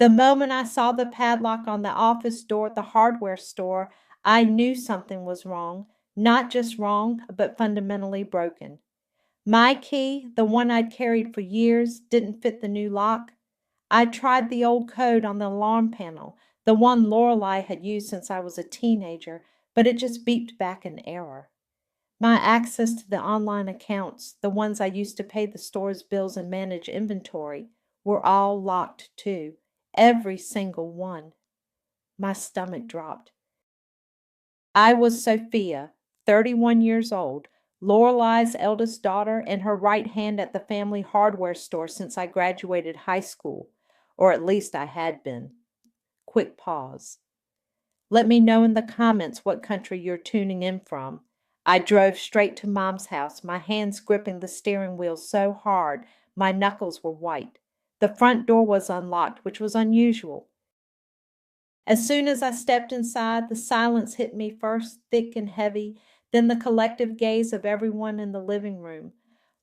The moment I saw the padlock on the office door at the hardware store, I knew something was wrong. Not just wrong, but fundamentally broken. My key, the one I'd carried for years, didn't fit the new lock. I tried the old code on the alarm panel, the one Lorelei had used since I was a teenager, but it just beeped back an error. My access to the online accounts, the ones I used to pay the store's bills and manage inventory, were all locked too. Every single one. My stomach dropped. I was Sophia, 31 years old, Lorelei's eldest daughter, and her right hand at the family hardware store since I graduated high school, or at least I had been. Quick pause. Let me know in the comments what country you're tuning in from. I drove straight to Mom's house, my hands gripping the steering wheel so hard my knuckles were white. The front door was unlocked, which was unusual. As soon as I stepped inside, the silence hit me first, thick and heavy, then the collective gaze of everyone in the living room.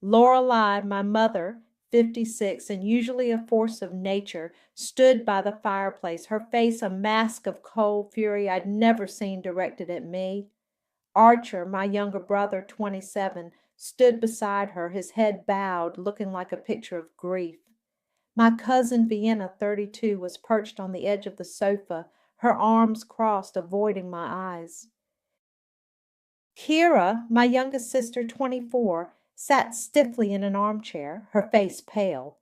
Lorelei, my mother, 56 and usually a force of nature, stood by the fireplace, her face a mask of cold fury I'd never seen directed at me. Archer, my younger brother, 27, stood beside her, his head bowed, looking like a picture of grief. My cousin Vienna, 32, was perched on the edge of the sofa, her arms crossed, avoiding my eyes. Kira, my youngest sister, 24, sat stiffly in an armchair, her face pale.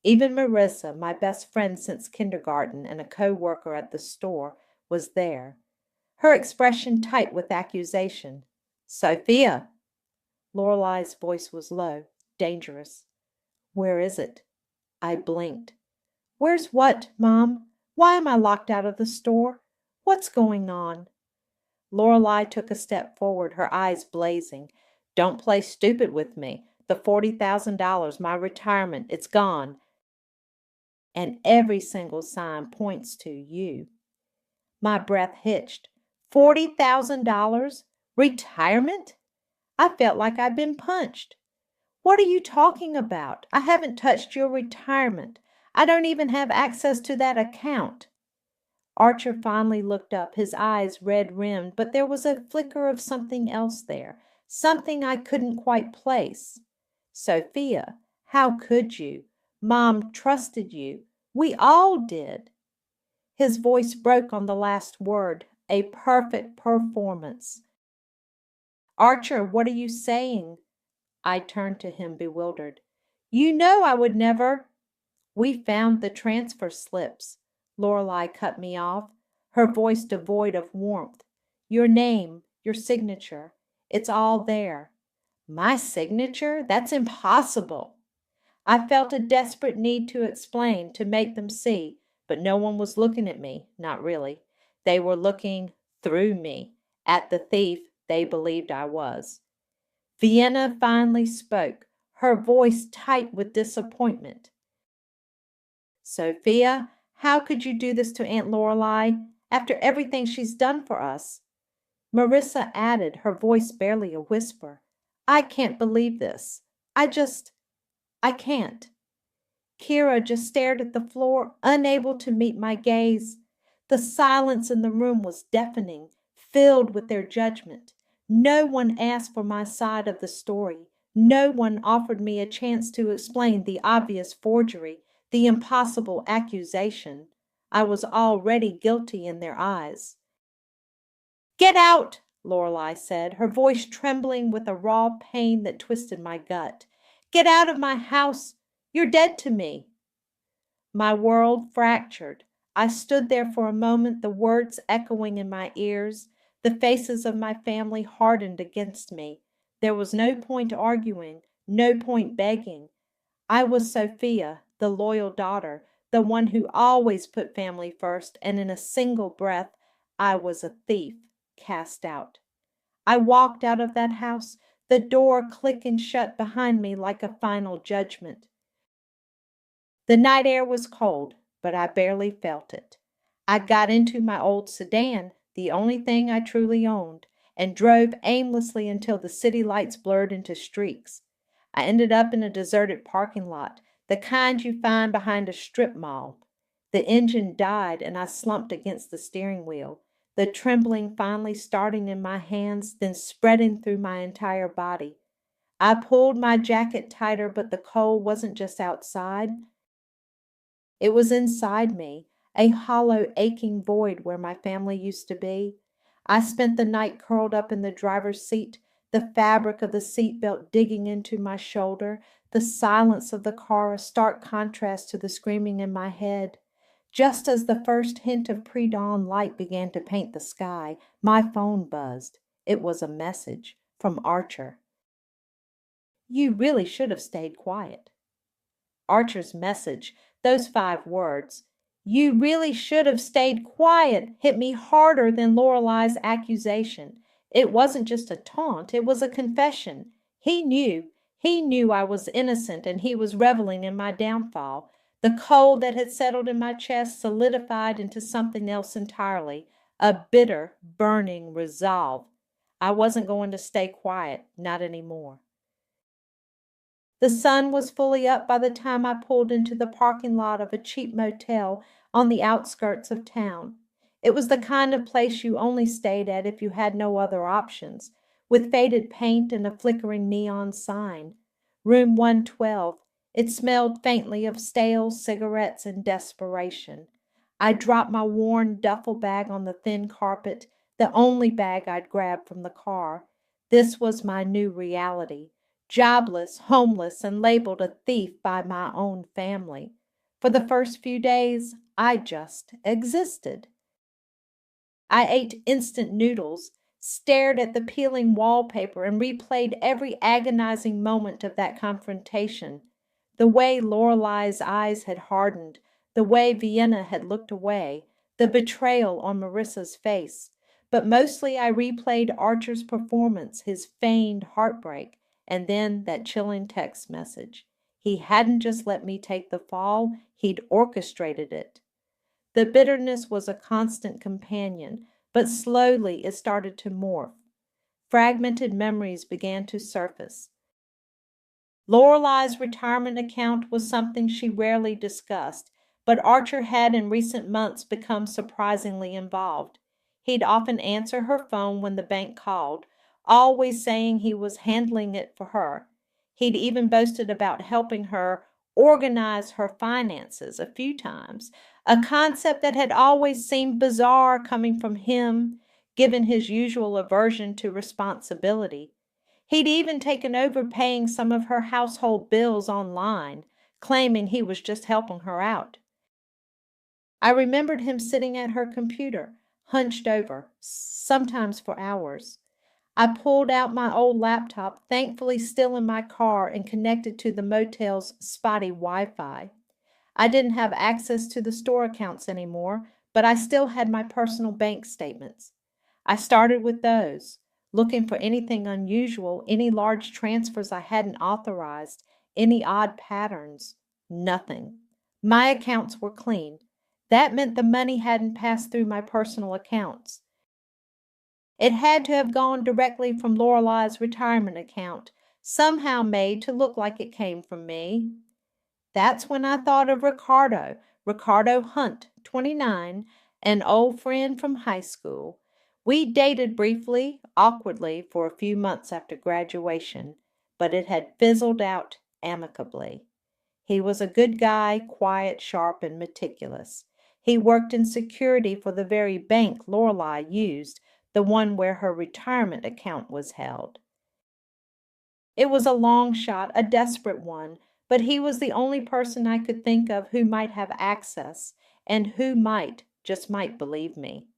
Even Marissa, my best friend since kindergarten and a co-worker at the store, was there, her expression tight with accusation. Sophia! Lorelei's voice was low, dangerous. Where is it? I blinked. Where's what, Mom? Why am I locked out of the store? What's going on? Lorelei took a step forward, her eyes blazing. Don't play stupid with me. The $40,000, my retirement, it's gone. And every single sign points to you. My breath hitched. $40,000? Retirement? I felt like I'd been punched. What are you talking about? I haven't touched your retirement. I don't even have access to that account. Archer finally looked up, his eyes red-rimmed, but there was a flicker of something else there, something I couldn't quite place. Sophia, how could you? Mom trusted you. We all did. His voice broke on the last word, a perfect performance. Archer, what are you saying? I turned to him, bewildered. You know I would never. We found the transfer slips. Lorelei cut me off, her voice devoid of warmth. Your name, your signature, it's all there. My signature? That's impossible. I felt a desperate need to explain, to make them see, but no one was looking at me, not really. They were looking through me, at the thief they believed I was. Vienna finally spoke, her voice tight with disappointment. Sophia, how could you do this to Aunt Lorelei after everything she's done for us? Marissa added, her voice barely a whisper. I can't believe this. I can't. Kira just stared at the floor, unable to meet my gaze. The silence in the room was deafening, filled with their judgment. No one asked for my side of the story. No one offered me a chance to explain the obvious forgery, the impossible accusation. I was already guilty in their eyes. Get out, Lorelei said, her voice trembling with a raw pain that twisted my gut. Get out of my house. You're dead to me. My world fractured. I stood there for a moment, the words echoing in my ears. The faces of my family hardened against me. There was no point arguing, no point begging. I was Sophia, the loyal daughter, the one who always put family first, and in a single breath, I was a thief, cast out. I walked out of that house, the door clicking shut behind me like a final judgment. The night air was cold, but I barely felt it. I got into my old sedan, the only thing I truly owned, and drove aimlessly until the city lights blurred into streaks. I ended up in a deserted parking lot, the kind you find behind a strip mall. The engine died and I slumped against the steering wheel, the trembling finally starting in my hands, then spreading through my entire body. I pulled my jacket tighter, but the cold wasn't just outside. It was inside me, a hollow, aching void where my family used to be. I spent the night curled up in the driver's seat, the fabric of the seat belt digging into my shoulder, the silence of the car a stark contrast to the screaming in my head. Just as the first hint of pre-dawn light began to paint the sky, my phone buzzed. It was a message from Archer. "You really should have stayed quiet." Archer's message, those 5 words, "You really should have stayed quiet," hit me harder than Lorelei's accusation. It wasn't just a taunt, it was a confession. He knew I was innocent and he was reveling in my downfall. The cold that had settled in my chest solidified into something else entirely, a bitter, burning resolve. I wasn't going to stay quiet, not anymore. The sun was fully up by the time I pulled into the parking lot of a cheap motel on the outskirts of town. It was the kind of place you only stayed at if you had no other options, with faded paint and a flickering neon sign. Room 112. It smelled faintly of stale cigarettes and desperation. I dropped my worn duffel bag on the thin carpet, the only bag I'd grabbed from the car. This was my new reality. Jobless, homeless, and labeled a thief by my own family. For the first few days, I just existed. I ate instant noodles, stared at the peeling wallpaper, and replayed every agonizing moment of that confrontation. The way Lorelei's eyes had hardened, the way Vienna had looked away, the betrayal on Marissa's face. But mostly I replayed Archer's performance, his feigned heartbreak, and then that chilling text message. He hadn't just let me take the fall, he'd orchestrated it. The bitterness was a constant companion, but slowly it started to morph. Fragmented memories began to surface. Lorelei's retirement account was something she rarely discussed, but Archer had in recent months become surprisingly involved. He'd often answer her phone when the bank called, always saying he was handling it for her. He'd even boasted about helping her organize her finances a few times, a concept that had always seemed bizarre coming from him, given his usual aversion to responsibility. He'd even taken over paying some of her household bills online, claiming he was just helping her out. I remembered him sitting at her computer, hunched over, sometimes for hours. I pulled out my old laptop, thankfully still in my car and connected to the motel's spotty Wi-Fi. I didn't have access to the store accounts anymore, but I still had my personal bank statements. I started with those, looking for anything unusual, any large transfers I hadn't authorized, any odd patterns. Nothing. My accounts were clean. That meant the money hadn't passed through my personal accounts. It had to have gone directly from Lorelei's retirement account, somehow made to look like it came from me. That's when I thought of Ricardo Hunt, 29, an old friend from high school. We dated briefly, awkwardly, for a few months after graduation, but it had fizzled out amicably. He was a good guy, quiet, sharp, and meticulous. He worked in security for the very bank Lorelei used, the one where her retirement account was held. It was a long shot, a desperate one, but he was the only person I could think of who might have access and who might, just might, believe me.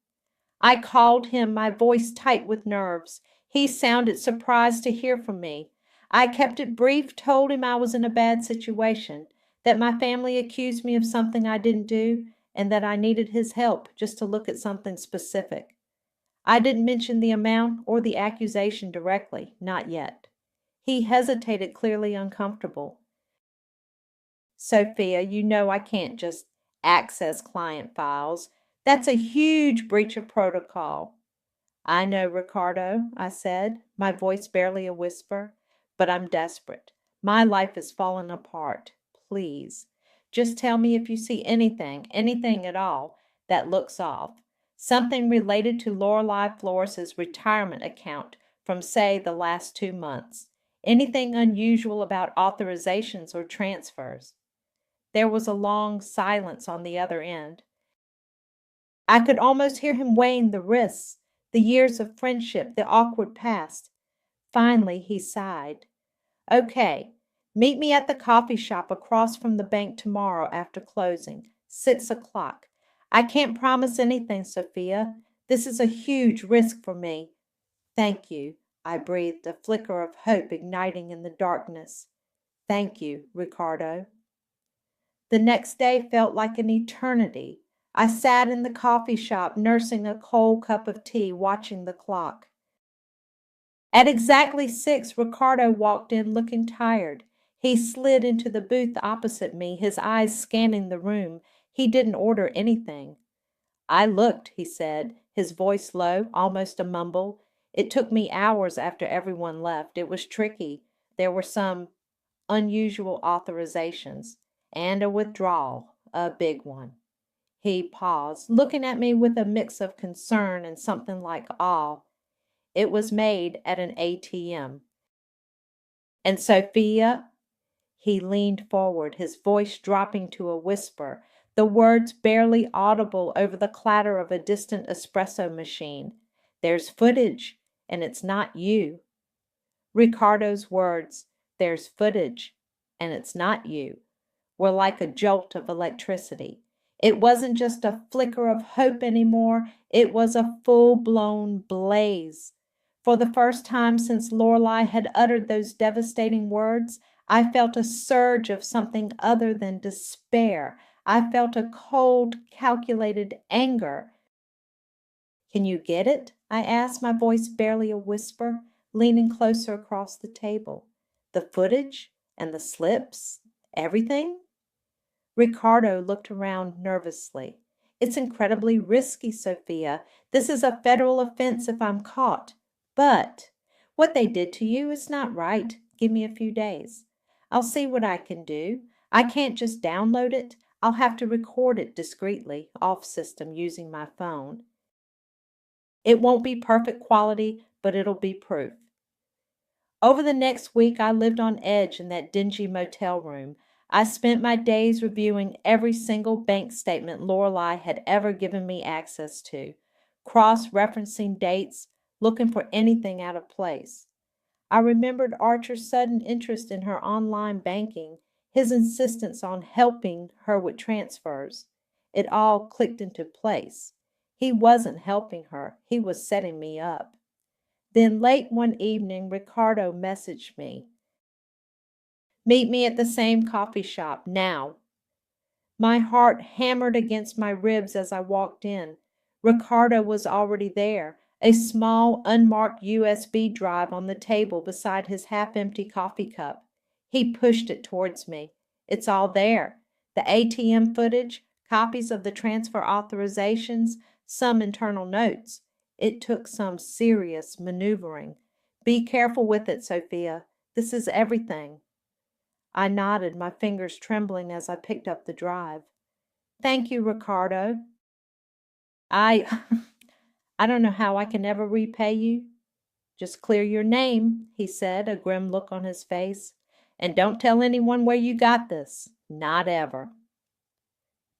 I called him, my voice tight with nerves. He sounded surprised to hear from me. I kept it brief, told him I was in a bad situation, that my family accused me of something I didn't do, and that I needed his help just to look at something specific. I didn't mention the amount or the accusation directly, not yet. He hesitated, clearly uncomfortable. "Sophia, you know I can't just access client files. That's a huge breach of protocol." "I know, Ricardo," I said, my voice barely a whisper, "but I'm desperate. My life is falling apart. Please, Just tell me if you see anything at all, that looks off. Something related to Lorelei Flores's retirement account from, say, the last 2 months. Anything unusual about authorizations or transfers." There was a long silence on the other end. I could almost hear him weighing the risks, the years of friendship, the awkward past. Finally, he sighed. "Okay, meet me at the coffee shop across from the bank tomorrow after closing, 6 o'clock. I can't promise anything, Sophia. This is a huge risk for me." "Thank you," I breathed, a flicker of hope igniting in the darkness. "Thank you, Ricardo." The next day felt like an eternity. I sat in the coffee shop nursing a cold cup of tea, watching the clock. At exactly 6, Ricardo walked in looking tired. He slid into the booth opposite me, his eyes scanning the room. He didn't order anything. "I looked," he said, his voice low, almost a mumble. "It took me hours after everyone left. It was tricky. There were some unusual authorizations, and a withdrawal, a big one." He paused, looking at me with a mix of concern and something like awe. "It was made at an ATM. And Sophia—" He leaned forward, his voice dropping to a whisper, the words barely audible over the clatter of a distant espresso machine. "There's footage, and it's not you." Ricardo's words, "There's footage, and it's not you," were like a jolt of electricity. It wasn't just a flicker of hope anymore. It was a full-blown blaze. For the first time since Lorelei had uttered those devastating words, I felt a surge of something other than despair. I felt a cold, calculated anger. "Can you get it?" I asked, my voice barely a whisper, leaning closer across the table. "The footage and the slips, everything?" Ricardo looked around nervously. "It's incredibly risky, Sophia. This is a federal offense if I'm caught. But what they did to you is not right. Give me a few days. I'll see what I can do. I can't just download it. I'll have to record it discreetly, off system, using my phone. It won't be perfect quality, but it'll be proof." Over the next week, I lived on edge in that dingy motel room. I spent my days reviewing every single bank statement Lorelei had ever given me access to, cross-referencing dates, looking for anything out of place. I remembered Archer's sudden interest in her online banking, his insistence on helping her with transfers. It all clicked into place. He wasn't helping her. He was setting me up. Then late one evening, Ricardo messaged me. "Meet me at the same coffee shop, now." My heart hammered against my ribs as I walked in. Ricardo was already there, a small, unmarked USB drive on the table beside his half-empty coffee cup. He pushed it towards me. "It's all there. The ATM footage, copies of the transfer authorizations, some internal notes. It took some serious maneuvering. Be careful with it, Sophia. This is everything." I nodded, my fingers trembling as I picked up the drive. "Thank you, Ricardo. I I don't know how I can ever repay you." "Just clear your name," he said, a grim look on his face. "And don't tell anyone where you got this. Not ever."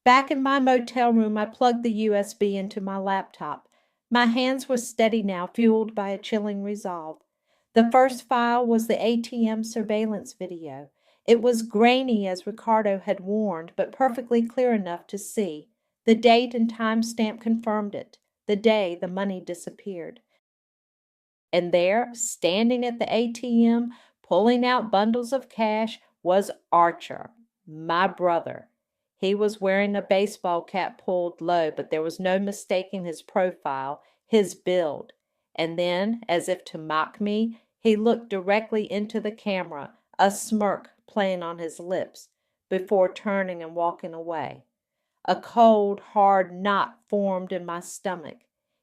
Back in my motel room, I plugged the USB into my laptop. My hands were steady now, fueled by a chilling resolve. The first file was the ATM surveillance video. It was grainy, as Ricardo had warned, but perfectly clear enough to see. The date and time stamp confirmed it, the day the money disappeared. And there, standing at the ATM, pulling out bundles of cash, was Archer, my brother. He was wearing a baseball cap pulled low, but there was no mistaking his profile, his build. And then, as if to mock me, he looked directly into the camera, a smirk playing on his lips, before turning and walking away. A cold, hard knot formed in my stomach.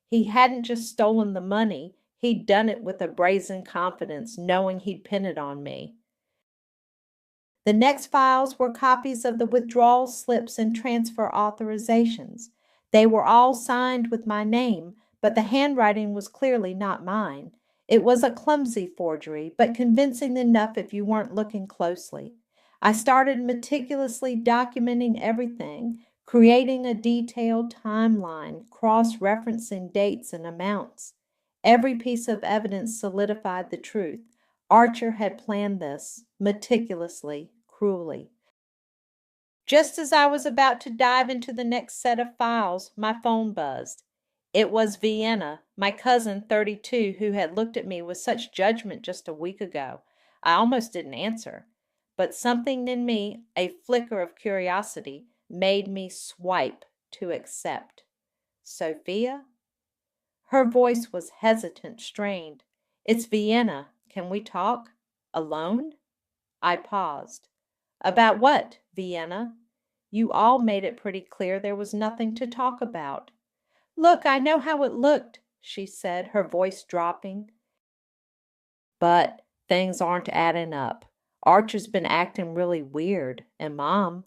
He hadn't just stolen the money, he'd done it with a brazen confidence, knowing he'd pin it on me. The next files were copies of the withdrawal slips and transfer authorizations. They were all signed with my name, but the handwriting was clearly not mine. It was a clumsy forgery, but convincing enough if you weren't looking closely. I started meticulously documenting everything, creating a detailed timeline, cross-referencing dates and amounts. Every piece of evidence solidified the truth. Archer had planned this meticulously, cruelly. Just as I was about to dive into the next set of files, my phone buzzed. It was Vienna, my cousin 32, who had looked at me with such judgment just a week ago. I almost didn't answer, but something in me, a flicker of curiosity, made me swipe to accept. Sophia? Her voice was hesitant, strained. It's Vienna. Can we talk? Alone? I paused. About what, Vienna? You all made it pretty clear there was nothing to talk about. Look, I know how it looked, she said, her voice dropping. But things aren't adding up. Archer's been acting really weird, and Mom,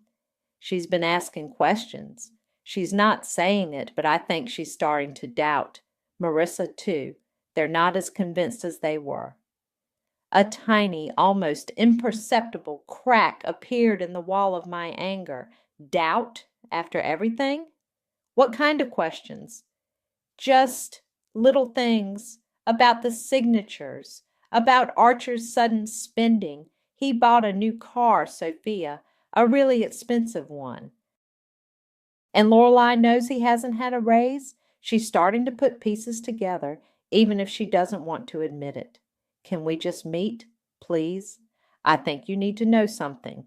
she's been asking questions. She's not saying it, but I think she's starting to doubt. Marissa, too. They're not as convinced as they were. A tiny, almost imperceptible crack appeared in the wall of my anger. Doubt after everything? What kind of questions? Just little things about the signatures, about Archer's sudden spending. He bought a new car, Sophia, a really expensive one. And Lorelei knows he hasn't had a raise. She's starting to put pieces together, even if she doesn't want to admit it. Can we just meet, please? I think you need to know something.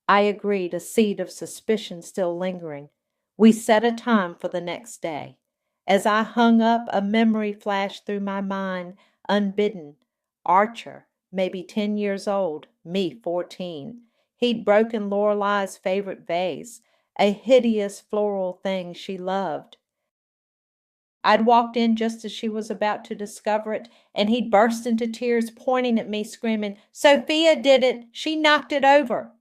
I agreed, a seed of suspicion still lingering. We set a time for the next day. As I hung up, a memory flashed through my mind, unbidden. Archer, maybe 10 years old, me 14. He'd broken Lorelei's favorite vase, a hideous floral thing she loved. I'd walked in just as she was about to discover it, and he'd burst into tears, pointing at me, screaming, Sophia did it! She knocked it over!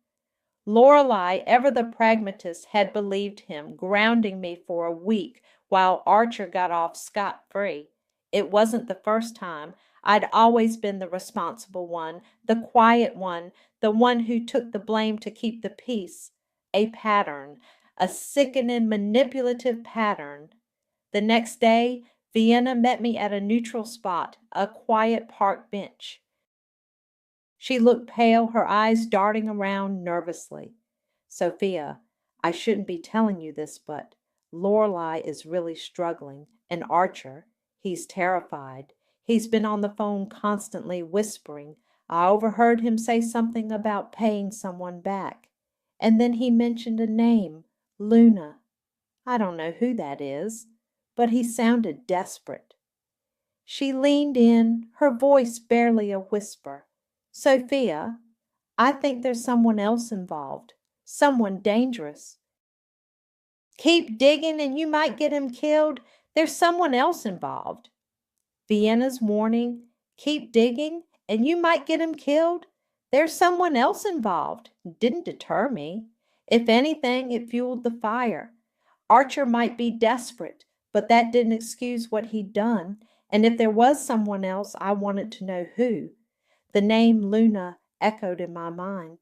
Lorelei, ever the pragmatist, had believed him, grounding me for a week while Archer got off scot-free. It wasn't the first time. I'd always been the responsible one, the quiet one, the one who took the blame to keep the peace. A pattern, a sickening, manipulative pattern. The next day, Vienna met me at a neutral spot, a quiet park bench. She looked pale, her eyes darting around nervously. Sophia, I shouldn't be telling you this, but Lorelei is really struggling, and Archer, he's terrified. He's been on the phone constantly whispering. I overheard him say something about paying someone back. And then he mentioned a name, Luna. I don't know who that is, but he sounded desperate. She leaned in, her voice barely a whisper. Sophia, I think there's someone else involved, someone dangerous. Keep digging and you might get him killed. There's someone else involved. Vienna's warning, keep digging and you might get him killed. There's someone else involved. Didn't deter me. If anything, it fueled the fire. Archer might be desperate, but that didn't excuse what he'd done. And if there was someone else, I wanted to know who. The name Luna echoed in my mind.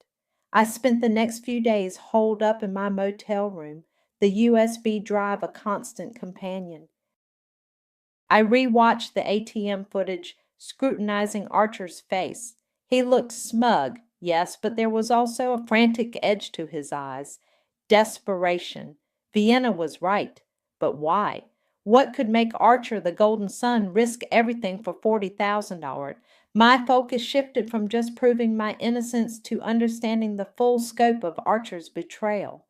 I spent the next few days holed up in my motel room, the USB drive a constant companion. I rewatched the ATM footage, scrutinizing Archer's face. He looked smug, yes, but there was also a frantic edge to his eyes. Desperation. Vienna was right. But why? What could make Archer, the golden son, risk everything for $40,000? My focus shifted from just proving my innocence to understanding the full scope of Archer's betrayal.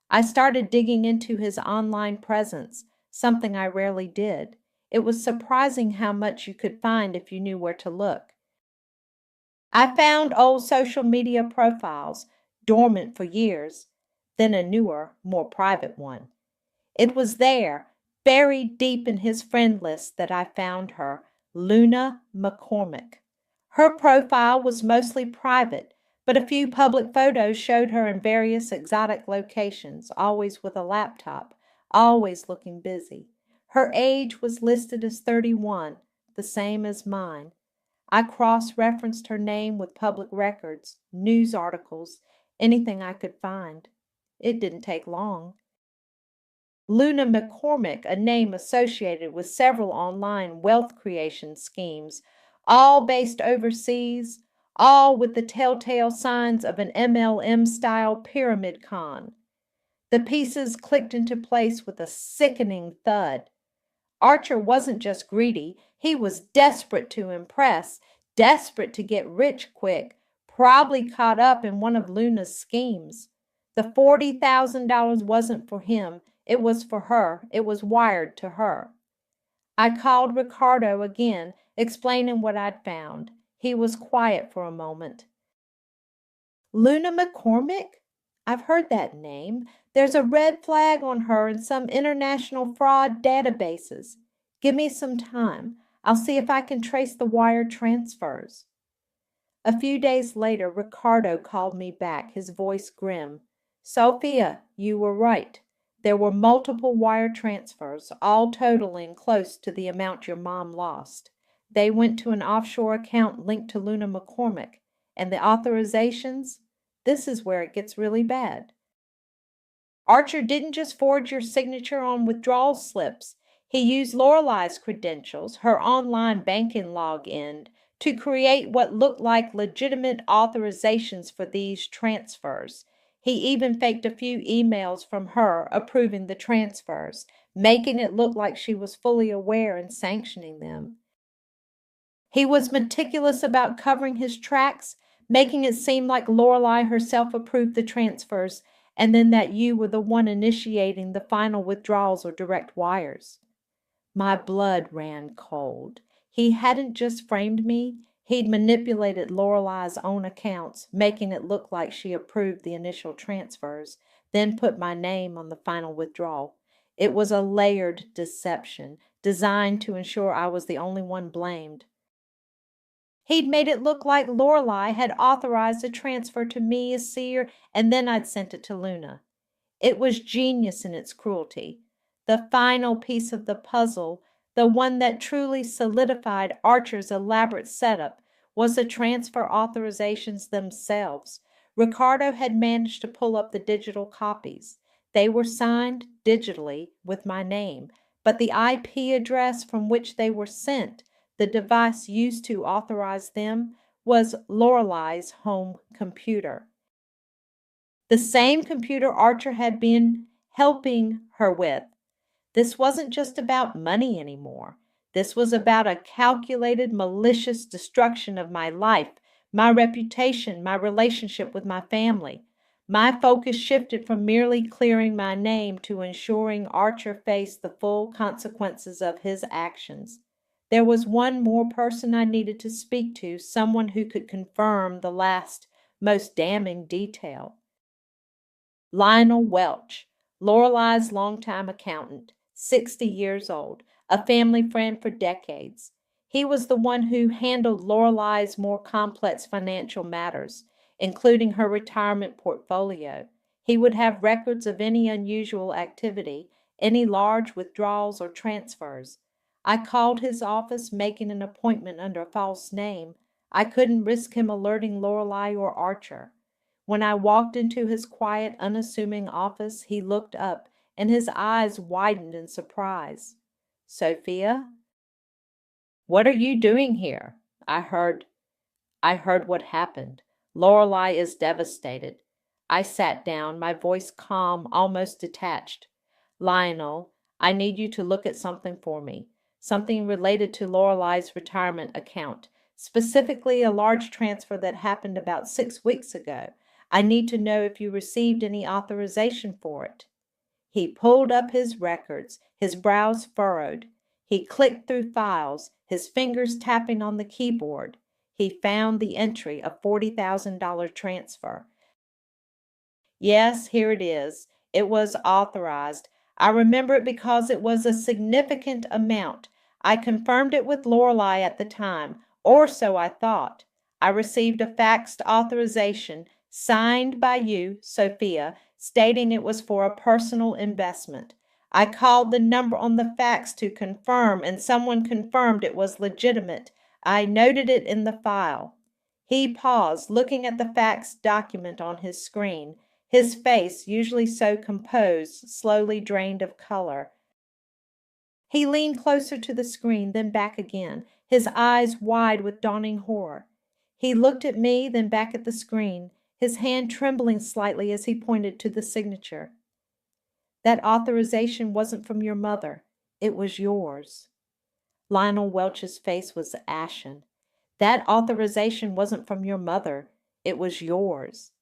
I started digging into his online presence, something I rarely did. It was surprising how much you could find if you knew where to look. I found old social media profiles, dormant for years, then a newer, more private one. It was there, buried deep in his friend list, that I found her, Luna McCormick. Her profile was mostly private, But a few public photos showed her in various exotic locations, always with a laptop, always looking busy. Her age was listed as 31, the same as mine. I cross-referenced her name with public records, news articles, anything I could find. It didn't take long. Luna McCormick, a name associated with several online wealth creation schemes, all based overseas, all with the telltale signs of an MLM-style pyramid con. The pieces clicked into place with a sickening thud. Archer wasn't just greedy, he was desperate to impress, desperate to get rich quick, probably caught up in one of Luna's schemes. The $40,000 wasn't for him, it was for her, it was wired to her. I called Ricardo again, explaining what I'd found. He was quiet for a moment. Luna McCormick? I've heard that name. There's a red flag on her in some international fraud databases. Give me some time. I'll see if I can trace the wire transfers. A few days later, Ricardo called me back, his voice grim. Sophia, you were right. There were multiple wire transfers, all totaling close to the amount your mom lost. They went to an offshore account linked to Luna McCormick, and the authorizations? This is where it gets really bad. Archer didn't just forge your signature on withdrawal slips. He used Lorelei's credentials, her online banking login, to create what looked like legitimate authorizations for these transfers. He even faked a few emails from her approving the transfers, making it look like she was fully aware and sanctioning them. He was meticulous about covering his tracks, making it seem like Lorelei herself approved the transfers, and then that you were the one initiating the final withdrawals or direct wires. My blood ran cold. He hadn't just framed me, he'd manipulated Lorelei's own accounts, making it look like she approved the initial transfers, then put my name on the final withdrawal. It was a layered deception, designed to ensure I was the only one blamed. He'd made it look like Lorelei had authorized a transfer to me as seer, and then I'd sent it to Luna. It was genius in its cruelty. The final piece of the puzzle, the one that truly solidified Archer's elaborate setup, was the transfer authorizations themselves. Ricardo had managed to pull up the digital copies. They were signed digitally with my name, but the IP address from which they were sent, the device used to authorize them, was Lorelei's home computer. The same computer Archer had been helping her with. This wasn't just about money anymore. This was about a calculated, malicious destruction of my life, my reputation, my relationship with my family. My focus shifted from merely clearing my name to ensuring Archer faced the full consequences of his actions. There was one more person I needed to speak to, someone who could confirm the last, most damning detail. Lionel Welch, Lorelei's longtime accountant, 60 years old, a family friend for decades. He was the one who handled Lorelei's more complex financial matters, including her retirement portfolio. He would have records of any unusual activity, any large withdrawals or transfers. I called his office, making an appointment under a false name. I couldn't risk him alerting Lorelei or Archer. When I walked into his quiet, unassuming office, he looked up, and his eyes widened in surprise. Sophia? What are you doing here? I heard what happened. Lorelei is devastated. I sat down, my voice calm, almost detached. Lionel, I need you to look at something for me. Something related to Lorelei's retirement account, specifically a large transfer that happened about 6 weeks ago. I need to know if you received any authorization for it. He pulled up his records, his brows furrowed. He clicked through files, his fingers tapping on the keyboard. He found the entry, a $40,000 transfer. Yes, here it is. It was authorized. I remember it because it was a significant amount. I confirmed it with Lorelei at the time, or so I thought. I received a faxed authorization signed by you, Sophia, stating it was for a personal investment. I called the number on the fax to confirm, and someone confirmed it was legitimate. I noted it in the file." He paused, looking at the fax document on his screen. His face, usually so composed, slowly drained of color. He leaned closer to the screen, then back again, his eyes wide with dawning horror. He looked at me, then back at the screen, his hand trembling slightly as he pointed to the signature. "That authorization wasn't from your mother. It was yours." Lionel Welch's face was ashen. "That authorization wasn't from your mother. It was yours."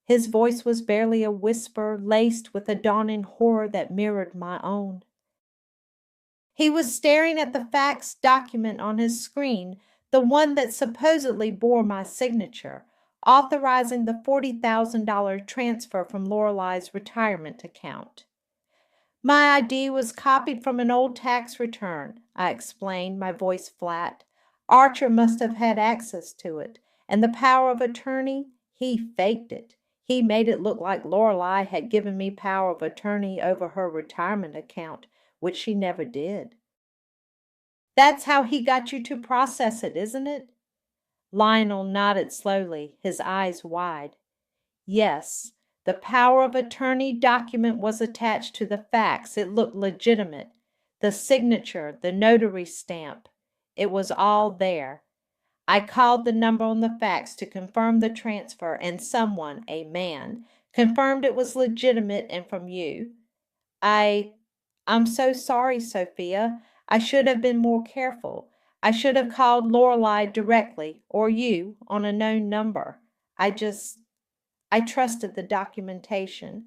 His voice was barely a whisper, laced with a dawning horror that mirrored my own. He was staring at the fax document on his screen, the one that supposedly bore my signature, authorizing the $40,000 transfer from Lorelei's retirement account. "My ID was copied from an old tax return," I explained, my voice flat. "Archer must have had access to it, and the power of attorney, he faked it. He made it look like Lorelei had given me power of attorney over her retirement account, which she never did." "That's how he got you to process it, isn't it?" Lionel nodded slowly, his eyes wide. "Yes, the power of attorney document was attached to the fax. It looked legitimate. The signature, the notary stamp, it was all there. I called the number on the fax to confirm the transfer, and someone, a man, confirmed it was legitimate and from you. I'm so sorry, Sophia. I should have been more careful. I should have called Lorelei directly, or you, on a known number. I trusted the documentation."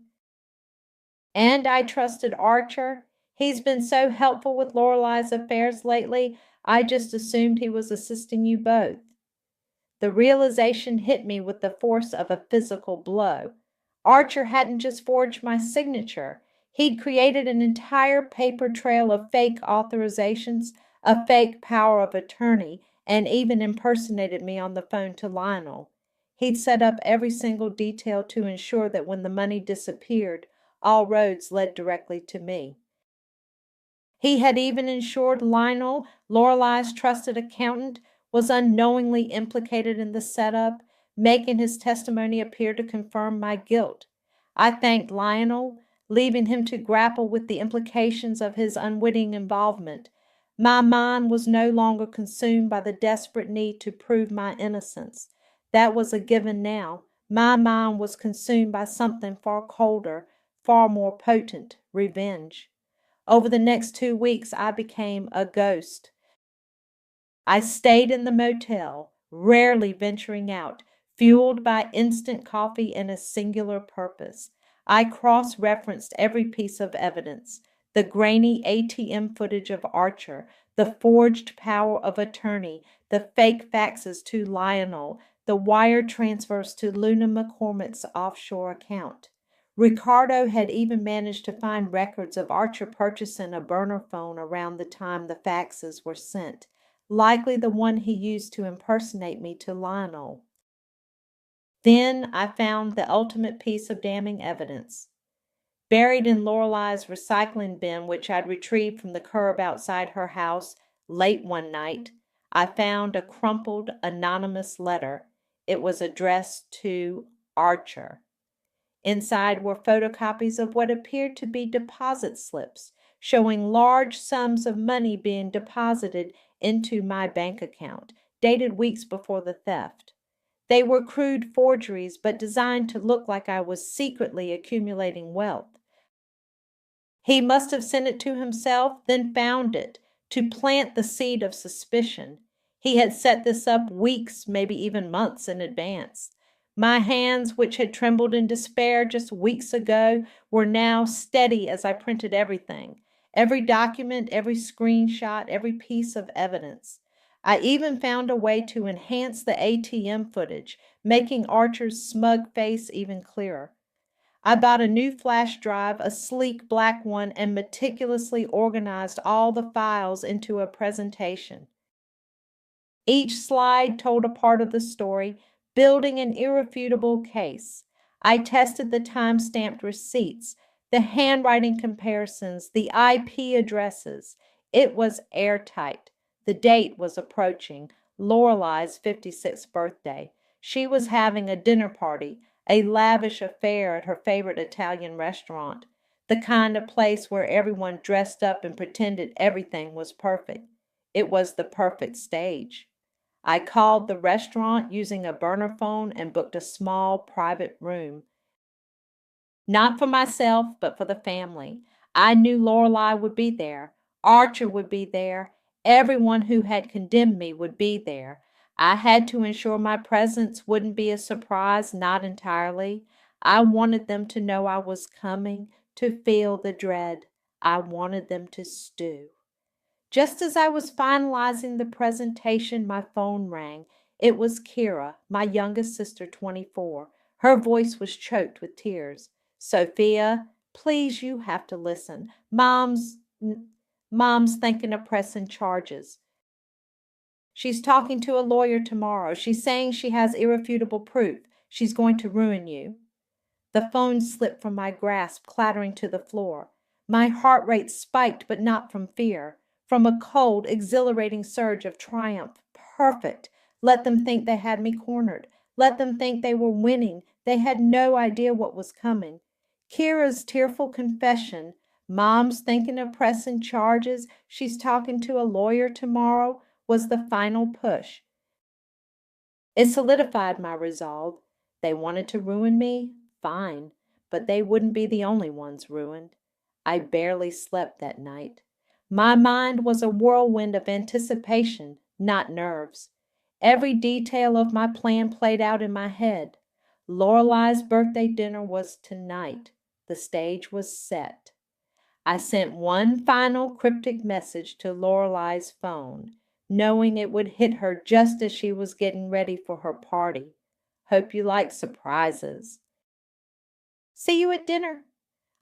"And I trusted Archer. He's been so helpful with Lorelei's affairs lately, I just assumed he was assisting you both." The realization hit me with the force of a physical blow. Archer hadn't just forged my signature. He'd created an entire paper trail of fake authorizations, a fake power of attorney, and even impersonated me on the phone to Lionel. He'd set up every single detail to ensure that when the money disappeared, all roads led directly to me. He had even ensured Lionel, Lorelei's trusted accountant, was unknowingly implicated in the setup, making his testimony appear to confirm my guilt. I thanked Lionel, leaving him to grapple with the implications of his unwitting involvement. My mind was no longer consumed by the desperate need to prove my innocence. That was a given now. My mind was consumed by something far colder, far more potent: revenge. Over the next 2 weeks, I became a ghost. I stayed in the motel, rarely venturing out, fueled by instant coffee and a singular purpose. I cross-referenced every piece of evidence: the grainy ATM footage of Archer, the forged power of attorney, the fake faxes to Lionel, the wire transfers to Luna McCormick's offshore account. Ricardo had even managed to find records of Archer purchasing a burner phone around the time the faxes were sent, likely the one he used to impersonate me to Lionel. Then I found the ultimate piece of damning evidence. Buried in Lorelei's recycling bin, which I'd retrieved from the curb outside her house late one night, I found a crumpled, anonymous letter. It was addressed to Archer. Inside were photocopies of what appeared to be deposit slips, showing large sums of money being deposited into my bank account, dated weeks before the theft. They were crude forgeries, but designed to look like I was secretly accumulating wealth. He must have sent it to himself, then found it, to plant the seed of suspicion. He had set this up weeks, maybe even months in advance. My hands, which had trembled in despair just weeks ago, were now steady as I printed everything: every document, every screenshot, every piece of evidence. I even found a way to enhance the ATM footage, making Archer's smug face even clearer. I bought a new flash drive, a sleek black one, and meticulously organized all the files into a presentation. Each slide told a part of the story, building an irrefutable case. I tested the time-stamped receipts, the handwriting comparisons, the IP addresses. It was airtight. The date was approaching, Lorelei's 56th birthday. She was having a dinner party, a lavish affair at her favorite Italian restaurant, the kind of place where everyone dressed up and pretended everything was perfect. It was the perfect stage. I called the restaurant using a burner phone and booked a small private room. Not for myself, but for the family. I knew Lorelei would be there. Archer would be there. Everyone who had condemned me would be there. I had to ensure my presence wouldn't be a surprise, not entirely. I wanted them to know I was coming, to feel the dread. I wanted them to stew. Just as I was finalizing the presentation, my phone rang. It was Kira, my youngest sister, 24. Her voice was choked with tears. Sophia, please, you have to listen. Mom's thinking of pressing charges. She's talking to a lawyer tomorrow. She's saying she has irrefutable proof. She's going to ruin you. The phone slipped from my grasp, clattering to the floor. My heart rate spiked, but not from fear, from a cold, exhilarating surge of triumph. Perfect. Let them think they had me cornered. Let them think they were winning. They had no idea what was coming. Kira's tearful confession, Mom's thinking of pressing charges, she's talking to a lawyer tomorrow, was the final push. It solidified my resolve. They wanted to ruin me? Fine, but they wouldn't be the only ones ruined. I barely slept that night. My mind was a whirlwind of anticipation, not nerves. Every detail of my plan played out in my head. Lorelei's birthday dinner was tonight. The stage was set. I sent one final cryptic message to Lorelei's phone, knowing it would hit her just as she was getting ready for her party. Hope you like surprises. See you at dinner.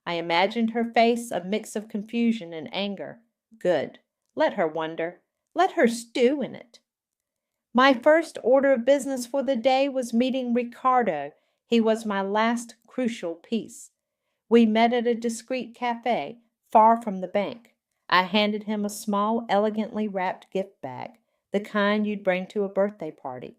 I imagined her face a mix of confusion and anger. Good. Let her wonder. Let her stew in it. My first order of business for the day was meeting Ricardo. He was my last crucial piece. We met at a discreet cafe, far from the bank. I handed him a small, elegantly wrapped gift bag, the kind you'd bring to a birthday party.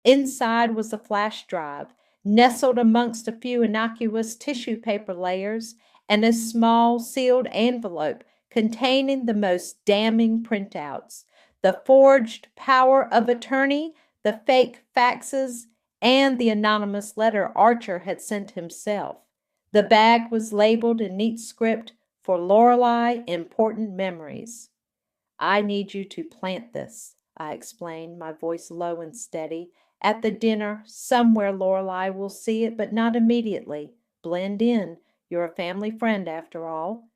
Inside was a flash drive, nestled amongst a few innocuous tissue paper layers, and a small sealed envelope containing the most damning printouts, the forged power of attorney, the fake faxes, and the anonymous letter Archer had sent himself. The bag was labeled in neat script, "For Lorelei, important memories." "I need you to plant this," I explained, my voice low and steady. "At the dinner, somewhere Lorelei will see it, but not immediately. Blend in. You're a family friend, after all.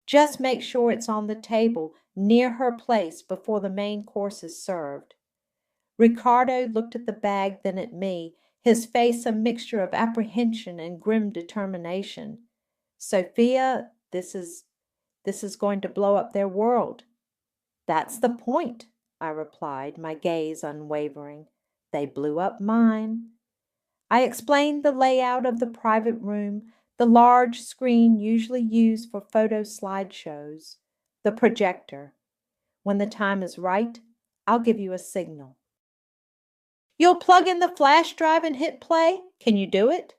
Just make sure it's on the table, near her place, before the main course is served." Ricardo looked at the bag, then at me, his face a mixture of apprehension and grim determination. "Sophia, this is going to blow up their world." "That's the point," I replied, my gaze unwavering. "They blew up mine." I explained the layout of the private room, the large screen usually used for photo slideshows, the projector. "When the time is right, I'll give you a signal." "You'll plug in the flash drive and hit play? Can you do it?"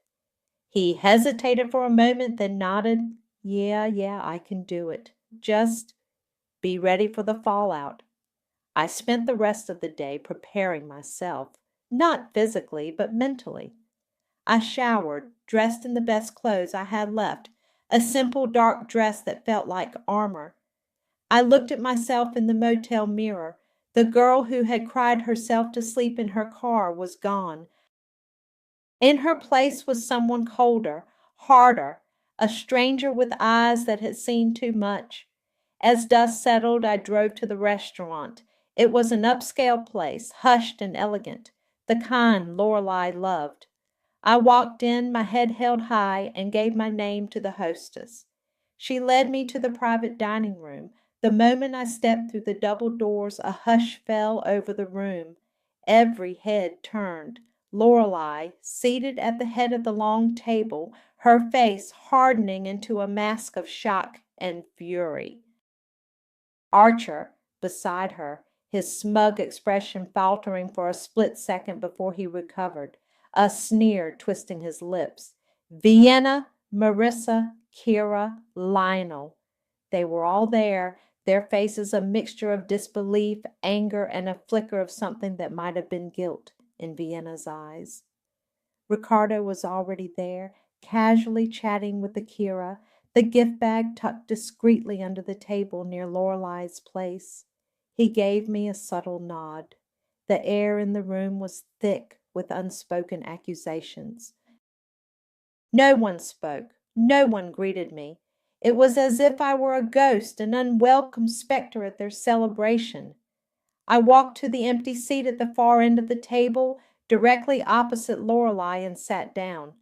He hesitated for a moment, then nodded. Yeah, I can do it. Just be ready for the fallout." I spent the rest of the day preparing myself, not physically, but mentally. I showered, dressed in the best clothes I had left, a simple dark dress that felt like armor. I looked at myself in the motel mirror. The girl who had cried herself to sleep in her car was gone. In her place was someone colder, harder, a stranger with eyes that had seen too much. As dusk settled, I drove to the restaurant. It was an upscale place, hushed and elegant, the kind Lorelei loved. I walked in, my head held high, and gave my name to the hostess. She led me to the private dining room, The moment I stepped through the double doors, a hush fell over the room. Every head turned. Lorelei, seated at the head of the long table, her face hardening into a mask of shock and fury. Archer, beside her, his smug expression faltering for a split second before he recovered, a sneer twisting his lips. Vienna, Marissa, Kira, Lionel. They were all there, their faces a mixture of disbelief, anger, and a flicker of something that might have been guilt in Vienna's eyes. Ricardo was already there, casually chatting with Akira, the gift bag tucked discreetly under the table near Lorelei's place. He gave me a subtle nod. The air in the room was thick with unspoken accusations. No one spoke. No one greeted me. It was as if I were a ghost, an unwelcome specter at their celebration. I walked to the empty seat at the far end of the table, directly opposite Lorelei, and sat down.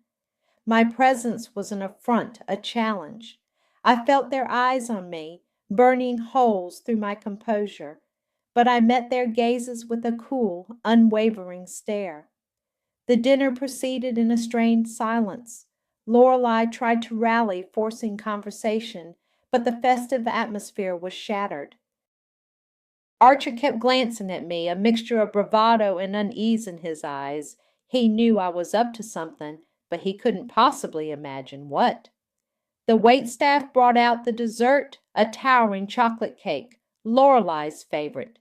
My presence was an affront, a challenge. I felt their eyes on me, burning holes through my composure, but I met their gazes with a cool, unwavering stare. The dinner proceeded in a strained silence. Lorelei tried to rally, forcing conversation, but the festive atmosphere was shattered. Archer kept glancing at me, a mixture of bravado and unease in his eyes. He knew I was up to something, but he couldn't possibly imagine what. The waitstaff brought out the dessert, a towering chocolate cake, Lorelei's favorite.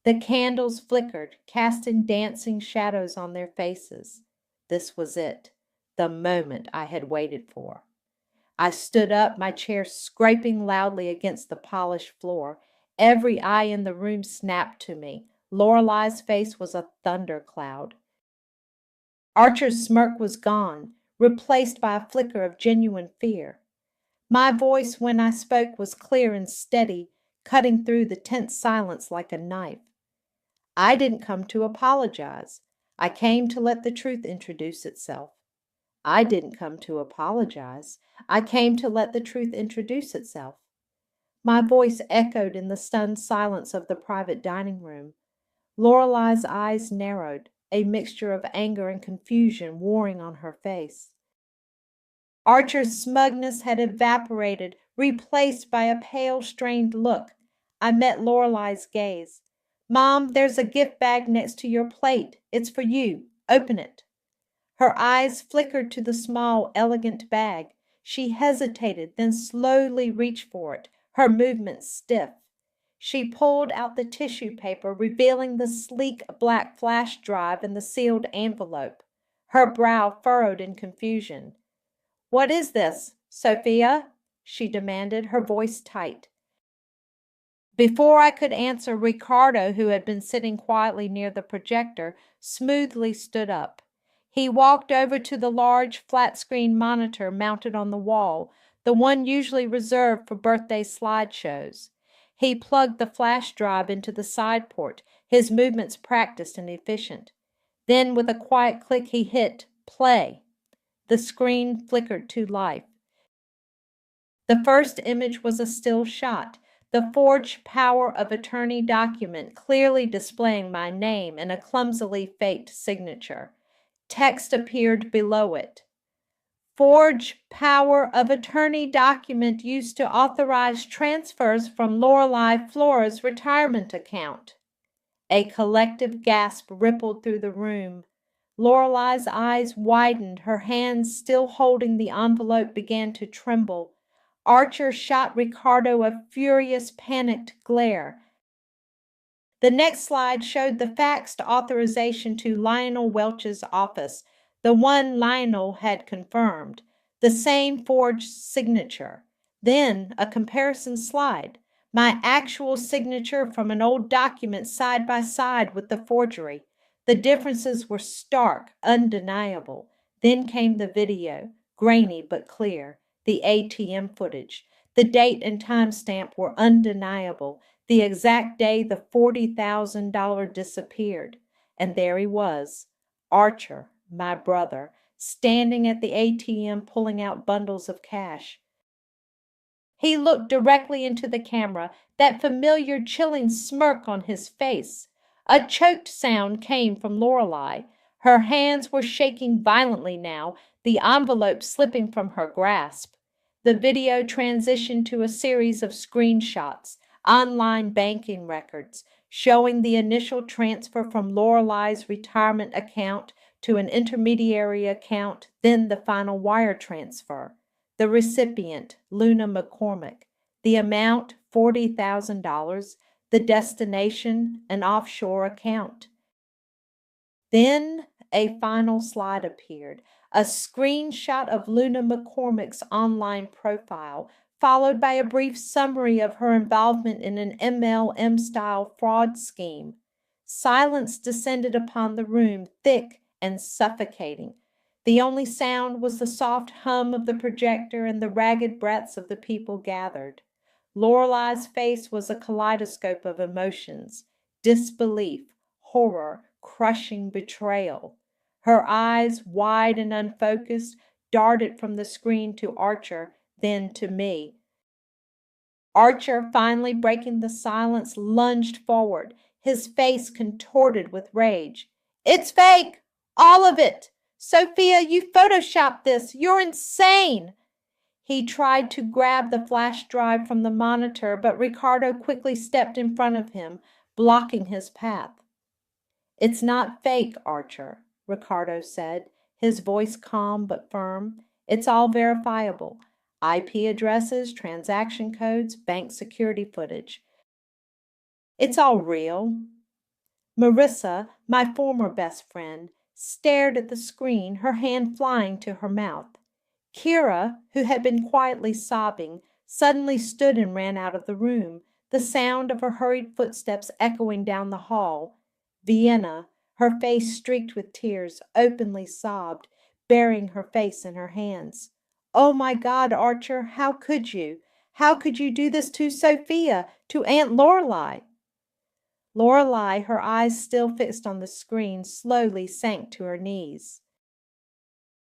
The candles flickered, casting dancing shadows on their faces. This was it, the moment I had waited for. I stood up, my chair scraping loudly against the polished floor. Every eye in the room snapped to me. Lorelei's face was a thundercloud. Archer's smirk was gone, replaced by a flicker of genuine fear. My voice, when I spoke, was clear and steady, cutting through the tense silence like a knife. I didn't come to apologize. I came to let the truth introduce itself. I didn't come to apologize. I came to let the truth introduce itself. My voice echoed in the stunned silence of the private dining room. Lorelei's eyes narrowed, a mixture of anger and confusion warring on her face. Archer's smugness had evaporated, replaced by a pale, strained look. I met Lorelei's gaze. "Mom, there's a gift bag next to your plate. It's for you. Open it." Her eyes flickered to the small, elegant bag. She hesitated, then slowly reached for it, her movements stiff. She pulled out the tissue paper, revealing the sleek black flash drive and the sealed envelope. Her brow furrowed in confusion. "What is this, Sophia?" she demanded, her voice tight. Before I could answer, Ricardo, who had been sitting quietly near the projector, smoothly stood up. He walked over to the large flat-screen monitor mounted on the wall, the one usually reserved for birthday slideshows. He plugged the flash drive into the side port, his movements practiced and efficient. Then, with a quiet click, he hit play. The screen flickered to life. The first image was a still shot, the forged power of attorney document clearly displaying my name in a clumsily faked signature. Text appeared below it. "Forge power of attorney document used to authorize transfers from Lorelei Flora's retirement account." A collective gasp rippled through the room. Lorelei's eyes widened. Her hands, still holding the envelope, began to tremble. Archer shot Ricardo a furious, panicked glare. The next slide showed the faxed authorization to Lionel Welch's office, the one Lionel had confirmed, the same forged signature. Then a comparison slide, my actual signature from an old document side by side with the forgery. The differences were stark, undeniable. Then came the video, grainy but clear, the ATM footage. The date and timestamp were undeniable. The exact day the $40,000 disappeared. And there he was, Archer, my brother, standing at the ATM pulling out bundles of cash. He looked directly into the camera, that familiar chilling smirk on his face. A choked sound came from Lorelei. Her hands were shaking violently now, the envelope slipping from her grasp. The video transitioned to a series of screenshots, online banking records, showing the initial transfer from Lorelei's retirement account to an intermediary account, then the final wire transfer. The recipient, Luna McCormick. The amount, $40,000. The destination, an offshore account. Then a final slide appeared, a screenshot of Luna McCormick's online profile, followed by a brief summary of her involvement in an MLM-style fraud scheme. Silence descended upon the room, thick and suffocating. The only sound was the soft hum of the projector and the ragged breaths of the people gathered. Lorelei's face was a kaleidoscope of emotions: disbelief, horror, crushing betrayal. Her eyes, wide and unfocused, darted from the screen to Archer, then to me. Archer, finally breaking the silence, lunged forward, his face contorted with rage. "It's fake! All of it! Sophia, you photoshopped this! You're insane!" He tried to grab the flash drive from the monitor, but Ricardo quickly stepped in front of him, blocking his path. "It's not fake, Archer," Ricardo said, his voice calm but firm. "It's all verifiable. IP addresses, transaction codes, bank security footage. It's all real." Marissa, my former best friend, stared at the screen, her hand flying to her mouth. Kira, who had been quietly sobbing, suddenly stood and ran out of the room, the sound of her hurried footsteps echoing down the hall. Vienna, her face streaked with tears, openly sobbed, burying her face in her hands. "Oh, my God, Archer, how could you? How could you do this to Sophia, to Aunt Lorelei?" Lorelei, her eyes still fixed on the screen, slowly sank to her knees.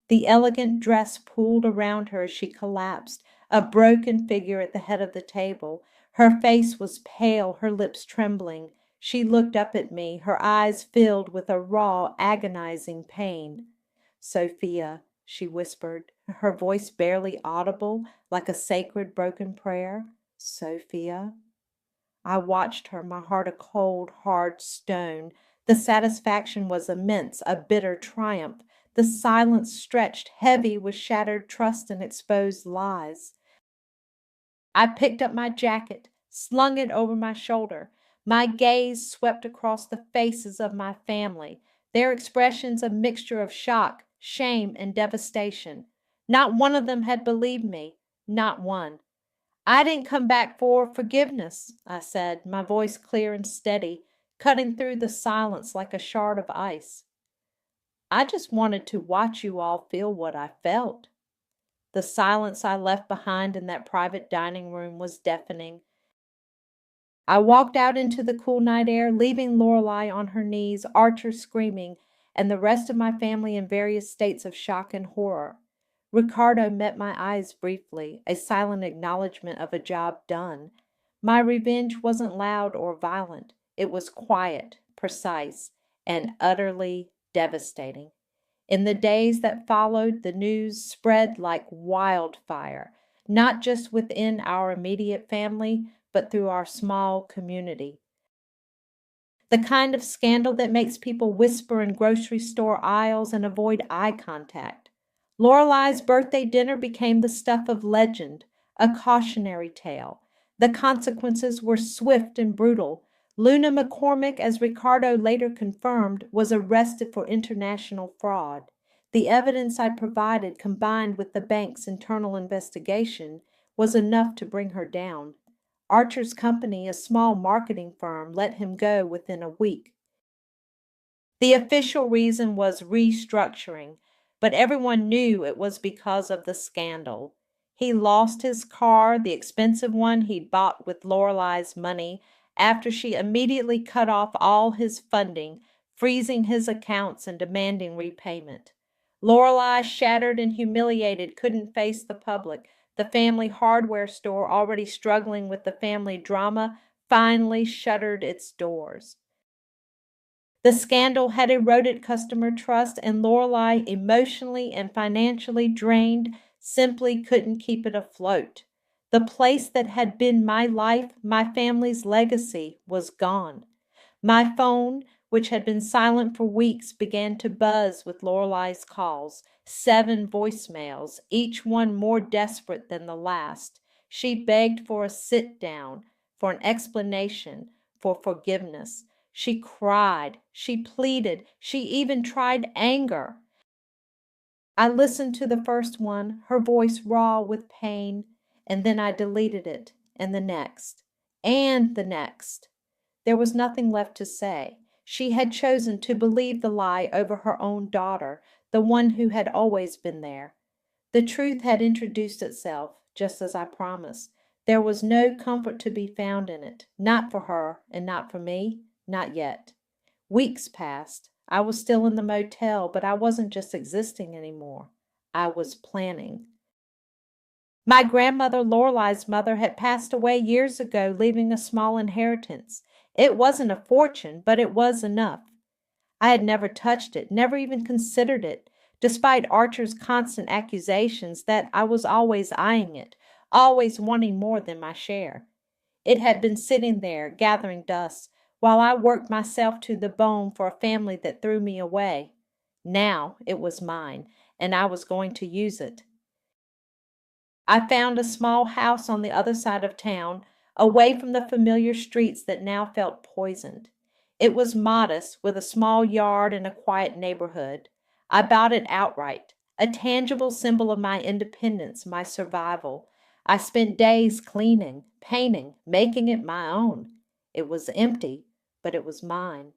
The elegant dress pulled around her as she collapsed, a broken figure at the head of the table. Her face was pale, her lips trembling. She looked up at me, her eyes filled with a raw, agonizing pain. "Sophia," she whispered, her voice barely audible, like a sacred broken prayer. "Sophia." I watched her, my heart a cold, hard stone. The satisfaction was immense, a bitter triumph. The silence stretched, heavy with shattered trust and exposed lies. I picked up my jacket, slung it over my shoulder. My gaze swept across the faces of my family, their expressions a mixture of shock, shame, and devastation. Not one of them had believed me, not one. "I didn't come back for forgiveness," I said, my voice clear and steady, cutting through the silence like a shard of ice. "I just wanted to watch you all feel what I felt." The silence I left behind in that private dining room was deafening. I walked out into the cool night air, leaving Lorelei on her knees, Archer screaming, and the rest of my family in various states of shock and horror. Ricardo met my eyes briefly, a silent acknowledgment of a job done. My revenge wasn't loud or violent. It was quiet, precise, and utterly devastating. In the days that followed, the news spread like wildfire, not just within our immediate family, but through our small community. The kind of scandal that makes people whisper in grocery store aisles and avoid eye contact. Lorelei's birthday dinner became the stuff of legend, a cautionary tale. The consequences were swift and brutal. Luna McCormick, as Ricardo later confirmed, was arrested for international fraud. The evidence I provided, combined with the bank's internal investigation, was enough to bring her down. Archer's company, a small marketing firm, let him go within a week. The official reason was restructuring, but everyone knew it was because of the scandal. He lost his car, the expensive one he'd bought with Lorelei's money, after she immediately cut off all his funding, freezing his accounts and demanding repayment. Lorelei, shattered and humiliated, couldn't face the public. The family hardware store, already struggling with the family drama, finally shuttered its doors. The scandal had eroded customer trust, and Lorelei, emotionally and financially drained, simply couldn't keep it afloat. The place that had been my life, my family's legacy, was gone. My phone, which had been silent for weeks, began to buzz with Lorelei's calls, 7 voicemails, each one more desperate than the last. She begged for a sit-down, for an explanation, for forgiveness. She cried, she pleaded, she even tried anger. I listened to the first one, her voice raw with pain, and then I deleted it, and the next, and the next. There was nothing left to say. She had chosen to believe the lie over her own daughter, the one who had always been there. The truth had introduced itself, just as I promised. There was no comfort to be found in it, not for her and not for me, not yet. Weeks passed. I was still in the motel, but I wasn't just existing anymore. I was planning. My grandmother, Lorelei's mother, had passed away years ago, leaving a small inheritance. It wasn't a fortune, but it was enough. I had never touched it, never even considered it, despite Archer's constant accusations that I was always eyeing it, always wanting more than my share. It had been sitting there, gathering dust, while I worked myself to the bone for a family that threw me away. Now it was mine, and I was going to use it. I found a small house on the other side of town, away from the familiar streets that now felt poisoned. It was modest, with a small yard and a quiet neighborhood. I bought it outright, a tangible symbol of my independence, my survival. I spent days cleaning, painting, making it my own. It was empty, but it was mine.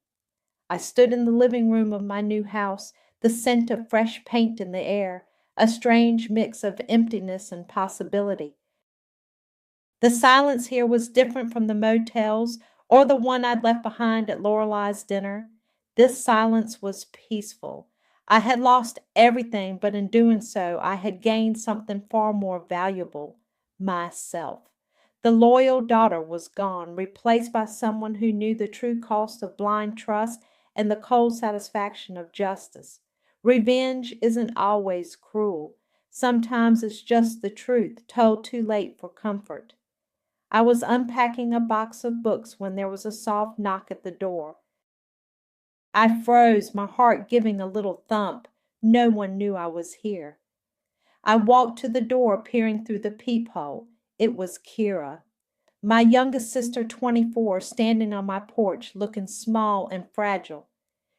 I stood in the living room of my new house, the scent of fresh paint in the air, a strange mix of emptiness and possibility. The silence here was different from the motels or the one I'd left behind at Lorelei's dinner. This silence was peaceful. I had lost everything, but in doing so, I had gained something far more valuable, myself. The loyal daughter was gone, replaced by someone who knew the true cost of blind trust and the cold satisfaction of justice. Revenge isn't always cruel. Sometimes it's just the truth, told too late for comfort. I was unpacking a box of books when there was a soft knock at the door. I froze, my heart giving a little thump. No one knew I was here. I walked to the door, peering through the peephole. It was Kira, my youngest sister, 24, standing on my porch, looking small and fragile.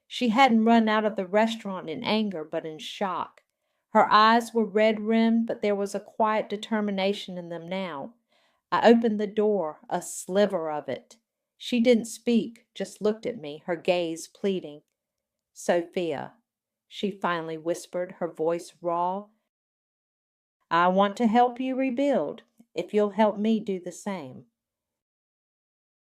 She hadn't run out of the restaurant in anger, but in shock. Her eyes were red-rimmed, but there was a quiet determination in them now. I opened the door, a sliver of it. She didn't speak, just looked at me, her gaze pleading. "Sophia," she finally whispered, her voice raw, "I want to help you rebuild, if you'll help me do the same."